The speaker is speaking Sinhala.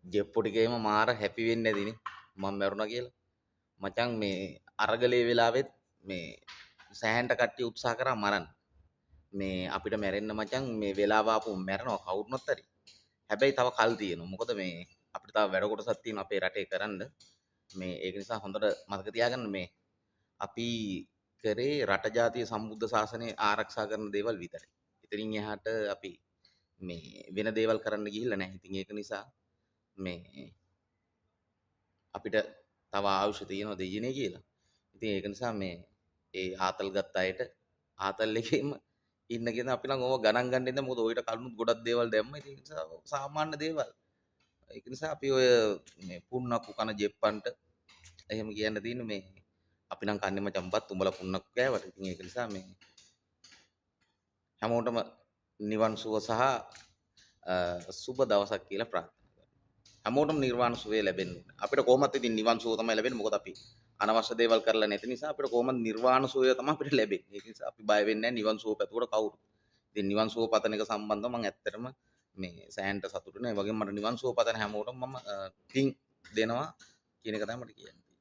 ජෙප්පු ටිකේම මාර හැපි වෙන්නේ නැතිනේ මම මැරුණා කියලා. මචං මේ අරගලේ වෙලාවෙත් මේ සෑහෙන්ට කට්ටිය උත්සාහ කරා මරන්න. මේ අපිට මැරෙන්න මචං මේ වෙලාව ආපු මැරෙනවා කවුරුනොත් හරි. හැබැයි තව කල් තියෙනවා. මොකද මේ අපිට තව වැඩ කොටසක් තියෙනවා අපේ රටේ කරන්න. මේ ඒක නිසා හොඳට මතක තියාගන්න මේ අපි කරේ රට ජාතිය සම්බුද්ධ ශාසනය ආරක්ෂා කරන දේවල් විතරයි. ඉතින් එහාට අපි මේ වෙන දේවල් කරන්න ගිහිල්ලා නැහැ. ඉතින් ඒක නිසා මේ අපිට තව ආයුෂ තියෙනවා දෙයියනේ කියලා. ඉතින් ඒක නිසා මේ ඒ ආතල් ගත්ත අයට ආතල් එකේම ඉන්න කියන අපි නම් ඕව ගණන් ගන්න ඉඳන් මොකද ඔයිට කලිනුත් ගොඩක් දේවල් දැම්ම. ඉතින් ඒ නිසා සාමාන්‍ය දේවල්. ඒක නිසා අපි ඔය මේ පුන්නක්කු කන ජෙප්පන්ට එහෙම කියන්න තියෙන්නේ මේ අපි නම් කන්නේ මචං බත් උඹලා පුන්නක්කු කෑවට. ඉතින් ඒක නිසා මේ හැමෝටම නිවන් සුව සහ සුබ දවසක් කියලා ප්‍රාර්ථනා කරනවා. හැමෝටම නිර්වාණ සුවය ලැබෙන්න ඕනේ. අපිට කොහොමත් ඉතින් නිවන් සුව තමයි ලැබෙන්නේ. මොකද අපි අනවශ්‍ය දේවල් කරලා නැති නිසා අපිට කොහොමද නිර්වාණ සුවය තමයි අපිට ලැබෙන්නේ. ඒක නිසා අපි බය වෙන්නේ නැහැ නිවන් සුව පැතුවට කවුරු. ඉතින් නිවන් සුව පතන එක සම්බන්ධව මම ඇත්තටම මේ සෑහෙන්ට සතුටුයි. ඒ වගේම මට නිවන් සුව පතන හැමෝටම මම පින් දෙනවා කියන එක තමයි මට කියන්න තියෙන්නේ.